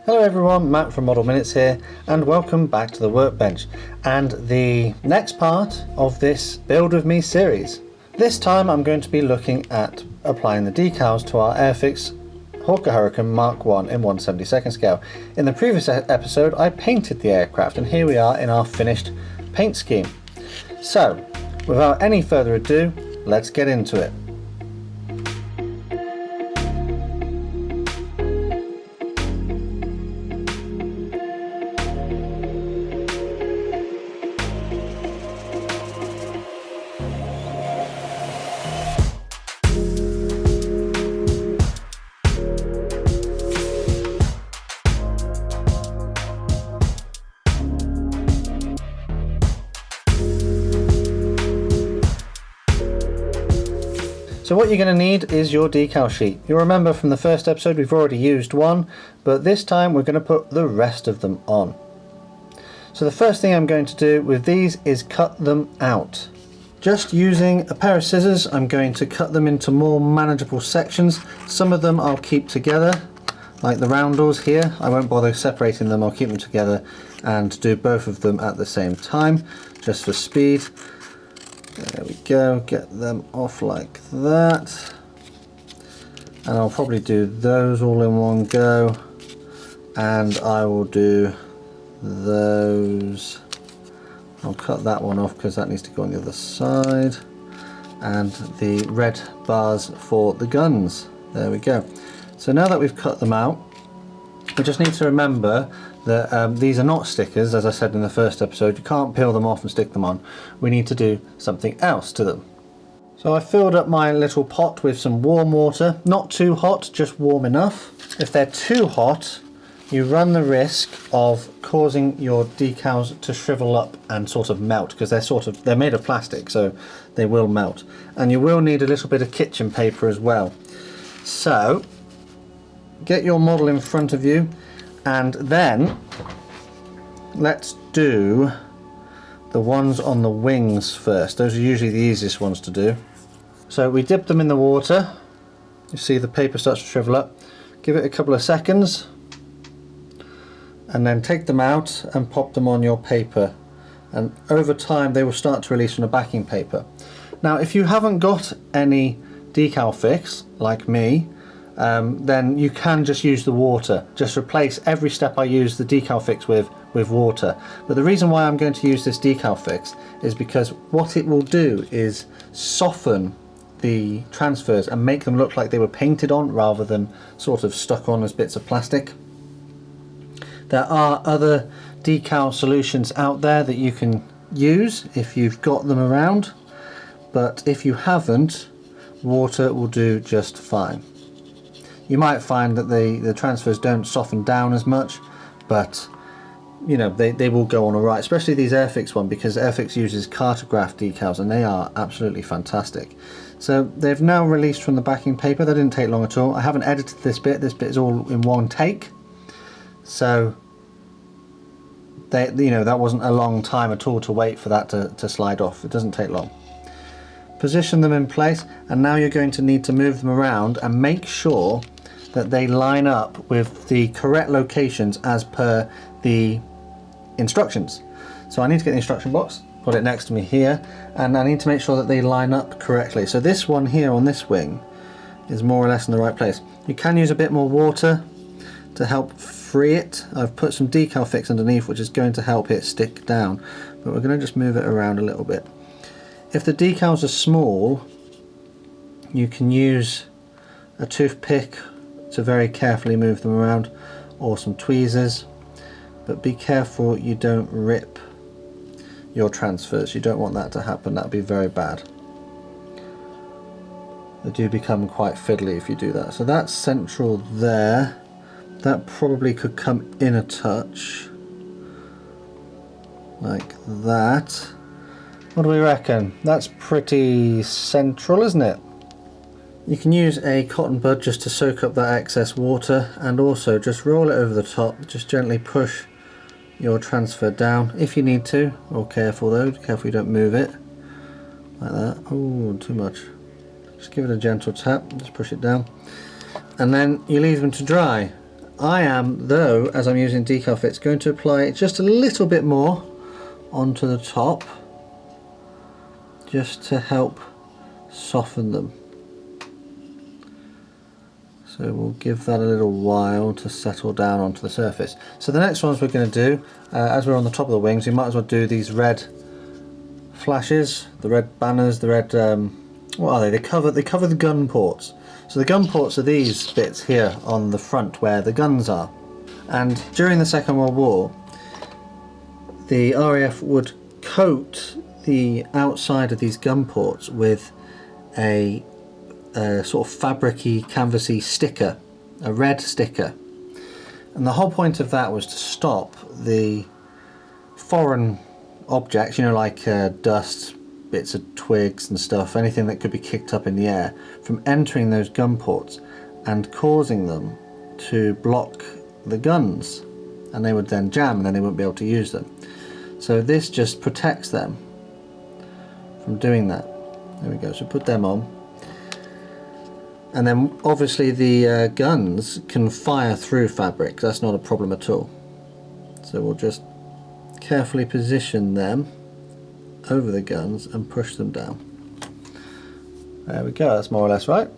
Hello everyone, Matt from Model Minutes here, and welcome back to the workbench and the next part of this Build With Me series. This time I'm going to be looking at applying the decals to our Airfix Hawker Hurricane Mk.1 in 1/72 scale. In the previous episode I painted the aircraft, and here we are in our finished paint scheme. So without any further ado, let's get into it. So what you're going to need is your decal sheet. You'll remember from the first episode we've already used one, but this time we're going to put the rest of them on. So the first thing I'm going to do with these is cut them out. Just using a pair of scissors, I'm going to cut them into more manageable sections. Some of them I'll keep together, like the roundels here. I won't bother separating them, I'll keep them together and do both of them at the same time, just for speed. There we go, get them off like that. And I'll probably do those all in one go. And I will do those. I'll cut that one off because that needs to go on the other side. And the red bars for the guns. There we go. So now that we've cut them out, we just need to remember that these are not stickers, as I said in the first episode. You can't peel them off and stick them on. We need to do something else to them. So I filled up my little pot with some warm water, not too hot, just warm enough. If they're too hot, you run the risk of causing your decals to shrivel up and sort of melt, because they're made of plastic, so they will melt. And you will need a little bit of kitchen paper as well. So get your model in front of you, and then let's do the ones on the wings first. Those are usually the easiest ones to do. So we dip them in the water. You see the paper starts to shrivel up. Give it a couple of seconds and then take them out and pop them on your paper, and over time they will start to release from the backing paper. Now if you haven't got any decal fix like me, then you can just use the water. Just replace every step I use the decal fix with water. But the reason why I'm going to use this decal fix is because what it will do is soften the transfers and make them look like they were painted on rather than sort of stuck on as bits of plastic. There are other decal solutions out there that you can use if you've got them around, but if you haven't, water will do just fine. You might find that the transfers don't soften down as much, but you know, they will go on alright, especially these Airfix one, because Airfix uses Cartograph decals and they are absolutely fantastic. So they've now released from the backing paper. That didn't take long at all. I haven't edited this bit is all in one take, so that wasn't a long time at all to wait for that to slide off. It doesn't take long. Position them in place, and now you're going to need to move them around and make sure that they line up with the correct locations as per the instructions. So I need to get the instruction box, put it next to me here, and I need to make sure that they line up correctly. So this one here on this wing is more or less in the right place. You can use a bit more water to help free it. I've put some decal fix underneath, which is going to help it stick down, but we're going to just move it around a little bit. If the decals are small, you can use a toothpick to very carefully move them around, or some tweezers, but be careful you don't rip your transfers. You don't want that to happen. That would be very bad. They do become quite fiddly if you do that. So that's central there. That probably could come in a touch like that. What do we reckon? That's pretty central, isn't it? You can use a cotton bud just to soak up that excess water, and also just roll it over the top. Just gently push your transfer down if you need to. Or careful though, careful you don't move it like that. Oh, too much. Just give it a gentle tap, just push it down, and then you leave them to dry. I am, though, as I'm using Decal Fix, going to apply just a little bit more onto the top, just to help soften them. So we'll give that a little while to settle down onto the surface. So the next ones we're going to do, as we're on the top of the wings, we might as well do these red flashes, the red banners, the red, what are they? They cover the gun ports. So the gun ports are these bits here on the front where the guns are. And during the Second World War, the RAF would coat the outside of these gun ports with a sort of fabric-y, canvasy sticker, a red sticker. And the whole point of that was to stop the foreign objects, you know, like dust, bits of twigs and stuff, anything that could be kicked up in the air, from entering those gun ports and causing them to block the guns, and they would then jam and then they wouldn't be able to use them. So this just protects them from doing that. There we go, so put them on. And then obviously the guns can fire through fabric, that's not a problem at all. So we'll just carefully position them over the guns and push them down. There we go, that's more or less right.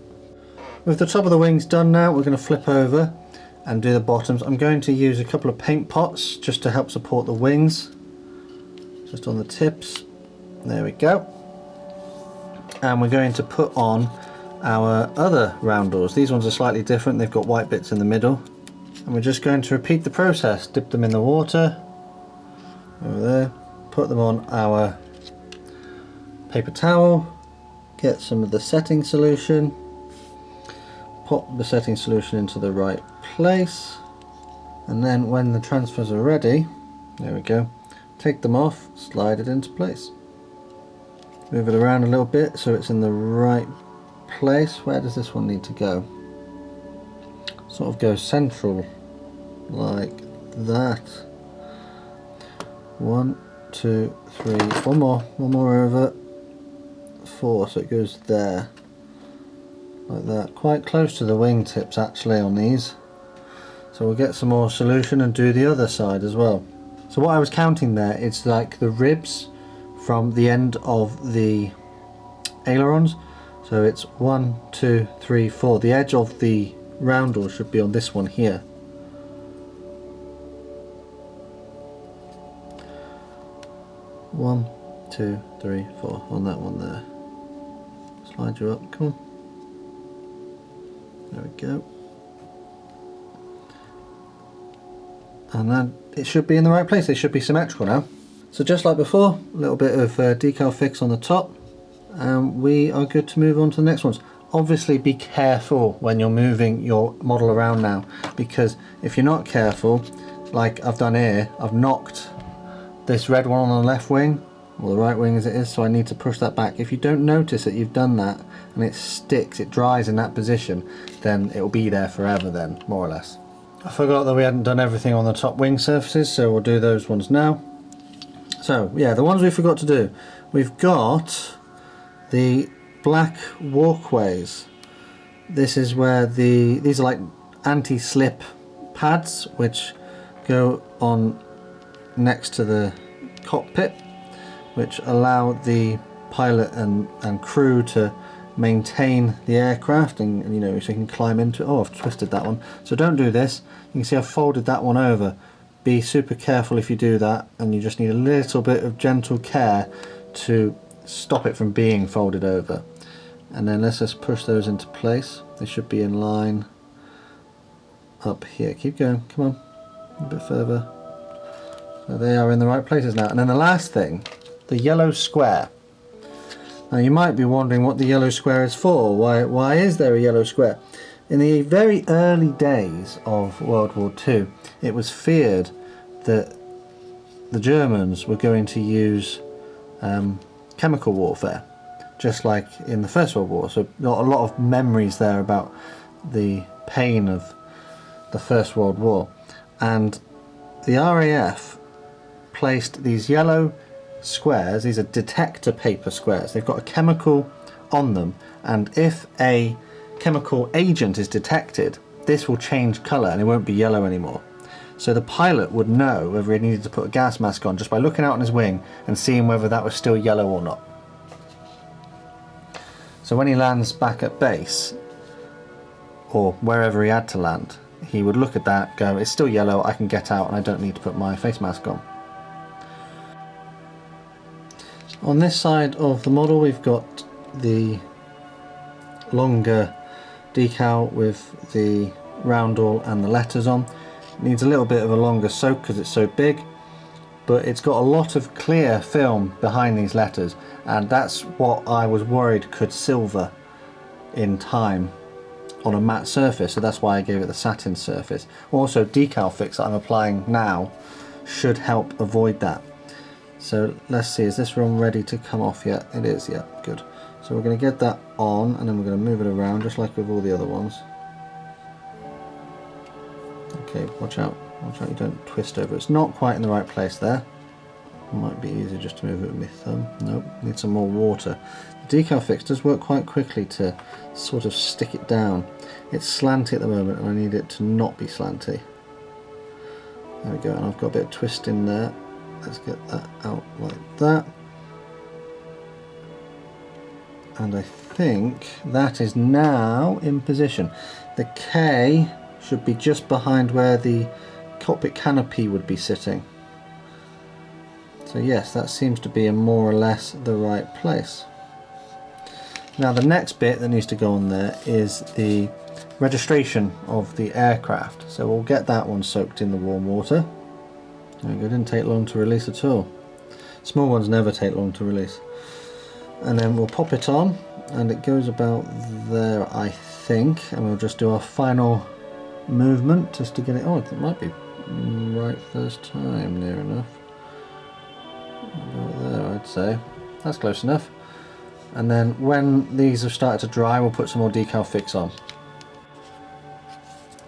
With the top of the wings done now, we're going to flip over and do the bottoms. I'm going to use a couple of paint pots just to help support the wings, just on the tips. There we go. And we're going to put on our other roundels. These ones are slightly different, they've got white bits in the middle. And we're just going to repeat the process. Dip them in the water, over there, put them on our paper towel, get some of the setting solution, pop the setting solution into the right place, and then when the transfers are ready, there we go, take them off, slide it into place. Move it around a little bit so it's in the right place. Where does this one need to go? Sort of go central like that. 1, 2, 3, one more over, 4, so it goes there like that, quite close to the wingtips actually on these. So we'll get some more solution and do the other side as well. So what I was counting there, it's like the ribs from the end of the ailerons. So it's 1, 2, 3, 4. The edge of the roundel should be on this one here. One, 2, 3, 4 on that one there. Slide you up, come on. There we go. And then it should be in the right place. They should be symmetrical now. So just like before, a little bit of Decal Fix on the top, and we are good to move on to the next ones. Obviously be careful when you're moving your model around now, because if you're not careful, like I've done here, I've knocked this red one on the left wing, or the right wing as it is, so I need to push that back. If you don't notice that you've done that and it sticks, it dries in that position, then it will be there forever then, more or less. I forgot that we hadn't done everything on the top wing surfaces, so we'll do those ones now. So yeah, the ones we forgot to do. We've got the black walkways. This is where these are like anti-slip pads which go on next to the cockpit, which allow the pilot and crew to maintain the aircraft, and you know, so you can climb into it. Oh, I've twisted that one, so don't do this. You can see I've folded that one over. Be super careful if you do that, and you just need a little bit of gentle care to stop it from being folded over. And then let's just push those into place. They should be in line up here. Keep going, come on, a bit further. So they are in the right places now. And then the last thing, the yellow square. Now you might be wondering what the yellow square is for. Why is there a yellow square? In the very early days of World War II, it was feared that the Germans were going to use chemical warfare, just like in the First World War. So a lot of memories there about the pain of the First World War. And the RAF placed these yellow squares, these are detector paper squares. They've got a chemical on them, and if a chemical agent is detected, this will change colour and it won't be yellow anymore. So the pilot would know whether he needed to put a gas mask on just by looking out on his wing and seeing whether that was still yellow or not. So when he lands back at base, or wherever he had to land, he would look at that, go, it's still yellow, I can get out and I don't need to put my face mask on. On this side of the model we've got the longer decal with the roundel and the letters on. It needs a little bit of a longer soak because it's so big, but it's got a lot of clear film behind these letters, and that's what I was worried could silver in time on a matte surface, so that's why I gave it the satin surface. Also, Decal Fix that I'm applying now should help avoid that. So let's see, is this one ready to come off yet? It is, yeah, good. So we're going to get that on and then we're going to move it around just like with all the other ones. Okay, watch out you don't twist over. It's not quite in the right place there. It might be easier just to move it with my thumb. Nope, need some more water. The Decal Fix does work quite quickly to sort of stick it down. It's slanty at the moment and I need it to not be slanty. There we go, and I've got a bit of twist in there. Let's get that out like that. And I think that is now in position. The K should be just behind where the cockpit canopy would be sitting. So yes, that seems to be in more or less the right place. Now the next bit that needs to go on there is the registration of the aircraft. So we'll get that one soaked in the warm water. There we go, didn't take long to release at all. Small ones never take long to release. And then we'll pop it on and it goes about there, I think, and we'll just do our final movement just to get it on. It might be right first time, near enough. About there, I'd say. That's close enough. And then when these have started to dry, we'll put some more Decal Fix on.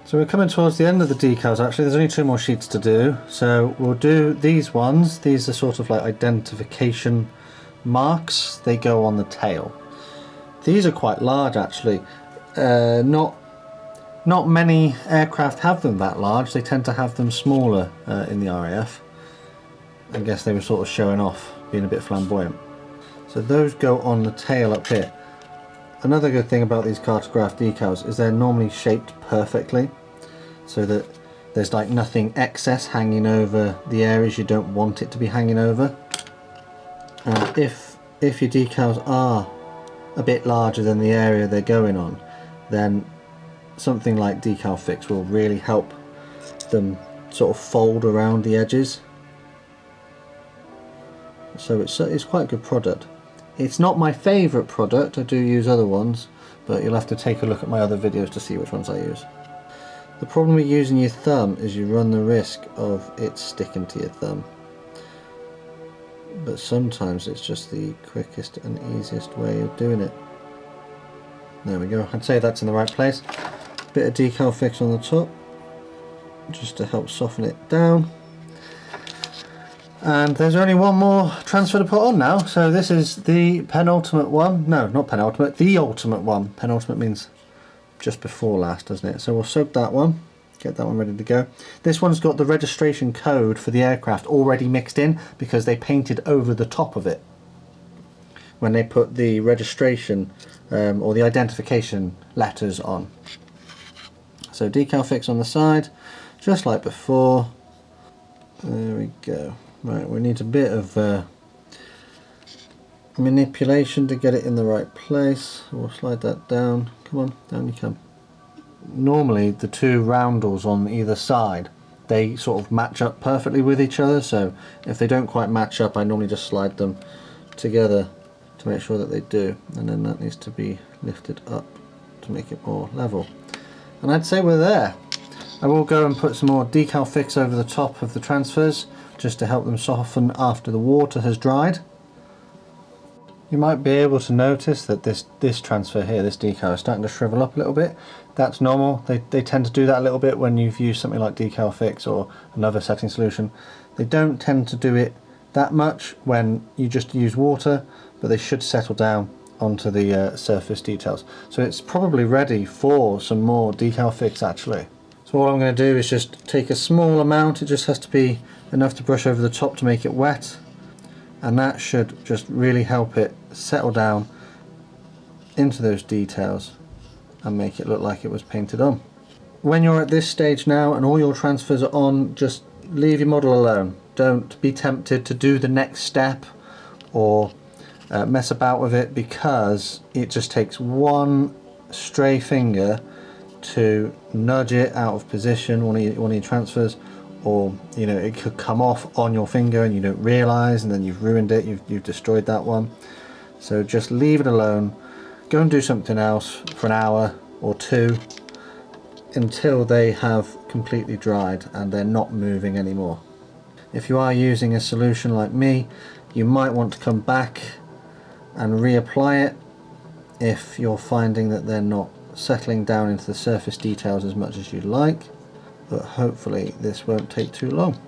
So we're coming towards the end of the decals actually. There's only 2 more sheets to do. So we'll do these ones. These are sort of like identification marks. They go on the tail. These are quite large actually. Not many aircraft have them that large. They tend to have them smaller in the RAF. I guess they were sort of showing off, being a bit flamboyant. So those go on the tail up here. Another good thing about these cartograph decals is they're normally shaped perfectly, so that there's like nothing excess hanging over the areas you don't want it to be hanging over. And if your decals are a bit larger than the area they're going on, then something like Decal Fix will really help them sort of fold around the edges. So it's quite a good product. It's not my favourite product, I do use other ones, but you'll have to take a look at my other videos to see which ones I use. The problem with using your thumb is you run the risk of it sticking to your thumb. But sometimes it's just the quickest and easiest way of doing it. There we go, I'd say that's in the right place. Bit of Decal Fix on the top, just to help soften it down. And there's only one more transfer to put on now, so this is the penultimate one. No, not penultimate, the ultimate one. Penultimate means just before last, doesn't it? So we'll soak that one, get that one ready to go. This one's got the registration code for the aircraft already mixed in because they painted over the top of it when they put the registration or the identification letters on. So Decal Fix on the side, just like before. There we go. Right, we need a bit of manipulation to get it in the right place. We'll slide that down. Come on, down you come. Normally the 2 roundels on either side, they sort of match up perfectly with each other, so if they don't quite match up I normally just slide them together to make sure that they do, and then that needs to be lifted up to make it more level. And I'd say we're there. I will go and put some more Decal Fix over the top of the transfers just to help them soften after the water has dried. You might be able to notice that this transfer here, this decal, is starting to shrivel up a little bit. That's normal. They tend to do that a little bit when you've used something like Decal Fix or another setting solution. They don't tend to do it that much when you just use water, but they should settle down onto the surface details. So it's probably ready for some more decal fix actually. So all I'm going to do is just take a small amount, it just has to be enough to brush over the top to make it wet, and that should just really help it settle down into those details and make it look like it was painted on. When you're at this stage now and all your transfers are on, just leave your model alone. Don't be tempted to do the next step or mess about with it, because it just takes one stray finger to nudge it out of position, one of your transfers, or you know, it could come off on your finger and you don't realize, and then you've ruined it, you've destroyed that one. So just leave it alone, go and do something else for an hour or two until they have completely dried and they're not moving anymore. If you are using a solution like me, you might want to come back and reapply it if you're finding that they're not settling down into the surface details as much as you'd like, but hopefully this won't take too long.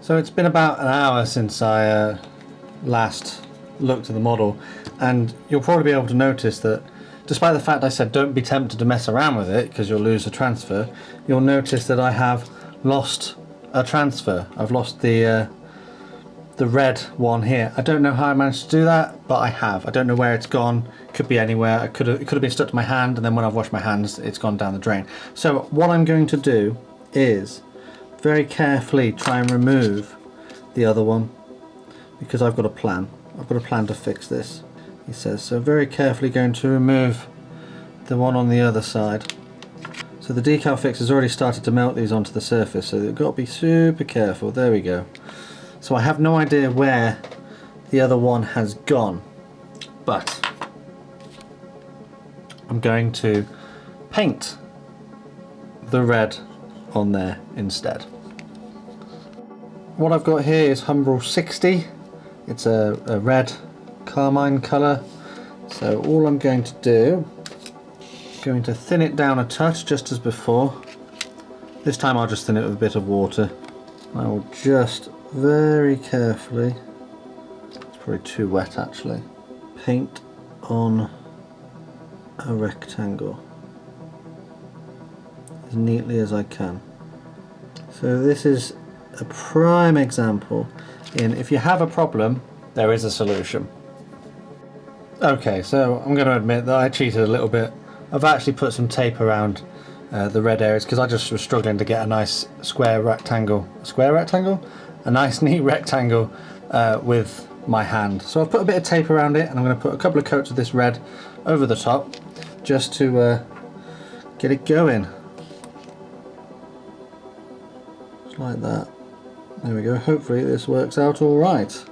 So it's been about an hour since I last looked at the model, and you'll probably be able to notice that despite the fact I said don't be tempted to mess around with it because you'll lose a transfer, you'll notice that I have lost a transfer. I've lost the red one here. I don't know how I managed to do that, but I have. I don't know where it's gone. Could be anywhere. It could have been stuck to my hand, and then when I've washed my hands it's gone down the drain. So what I'm going to do is very carefully try and remove the other one, because I've got a plan. I've got a plan to fix this, he says. So very carefully going to remove the one on the other side. So the decal fix has already started to melt these onto the surface, so you've got to be super careful. There we go. So I have no idea where the other one has gone, but I'm going to paint the red on there instead. What I've got here is Humbrol 60. It's a red carmine colour. So all I'm going to do, going to thin it down a touch just as before. This time I'll just thin it with a bit of water. I will just very carefully, it's probably too wet actually, paint on a rectangle as neatly as I can. So this is a prime example in if you have a problem, there is a solution. Okay, so I'm going to admit that I cheated a little bit. I've actually put some tape around the red areas because I just was struggling to get a nice square rectangle. A nice neat rectangle with my hand. So I've put a bit of tape around it, and I'm going to put a couple of coats of this red over the top just to get it going. Just like that. There we go. Hopefully this works out all right.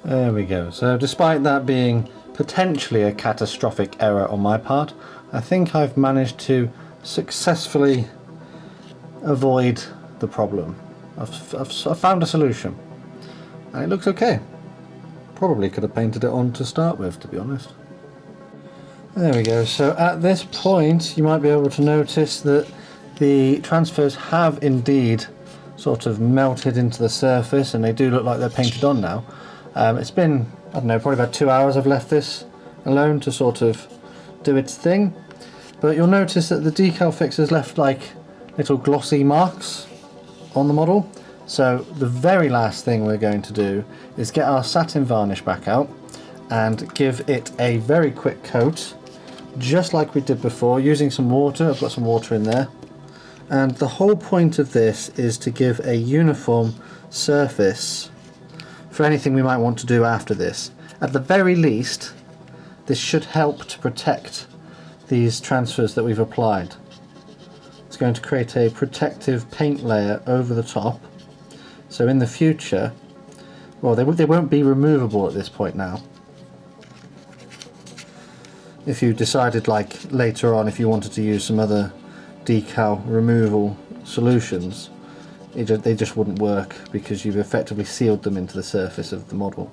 There we go. So despite that being potentially a catastrophic error on my part, I think I've managed to successfully avoid the problem. I've found a solution, and it looks okay. Probably could have painted it on to start with, to be honest. There we go. So at this point you might be able to notice that the transfers have indeed sort of melted into the surface, and they do look like they're painted on now. It's been, I don't know, probably about 2 hours I've left this alone to sort of do its thing, but you'll notice that the decal fix has left like little glossy marks on the model. So the very last thing we're going to do is get our satin varnish back out and give it a very quick coat, just like we did before, using some water. I've got some water in there, and the whole point of this is to give a uniform surface for anything we might want to do after this. At the very least, this should help to protect these transfers that we've applied. It's going to create a protective paint layer over the top, so in the future, well, they won't be removable at this point now. If you decided, like later on, if you wanted to use some other decal removal solutions, they just wouldn't work because you've effectively sealed them into the surface of the model.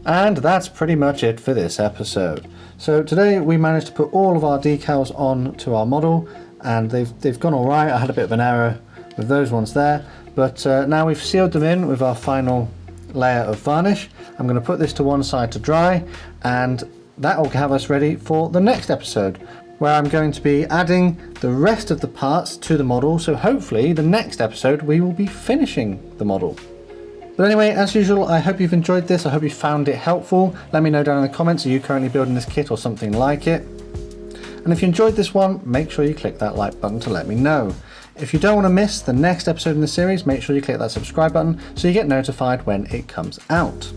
And that's pretty much it for this episode. So today we managed to put all of our decals on to our model, and they've gone all right. I had a bit of an error with those ones there, but now we've sealed them in with our final layer of varnish. I'm going to put this to one side to dry, and that will have us ready for the next episode, where I'm going to be adding the rest of the parts to the model, so hopefully the next episode we will be finishing the model. But anyway, as usual, I hope you've enjoyed this. I hope you found it helpful. Let me know down in the comments, are you currently building this kit or something like it? And if you enjoyed this one, make sure you click that like button to let me know. If you don't want to miss the next episode in the series, make sure you click that subscribe button so you get notified when it comes out.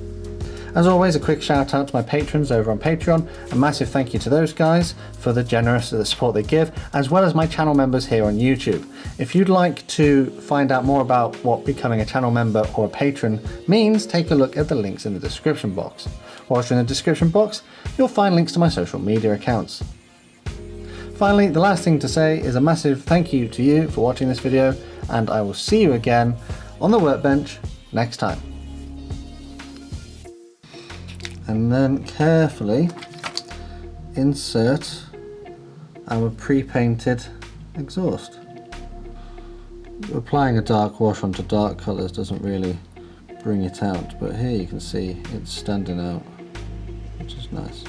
As always, a quick shout out to my patrons over on Patreon. A massive thank you to those guys for the generous support they give, as well as my channel members here on YouTube. If you'd like to find out more about what becoming a channel member or a patron means, take a look at the links in the description box. Whilst you're in the description box, you'll find links to my social media accounts. Finally, the last thing to say is a massive thank you to you for watching this video, and I will see you again on the workbench next time. And then carefully insert our pre-painted exhaust. Applying a dark wash onto dark colours doesn't really bring it out, but here you can see it's standing out, which is nice.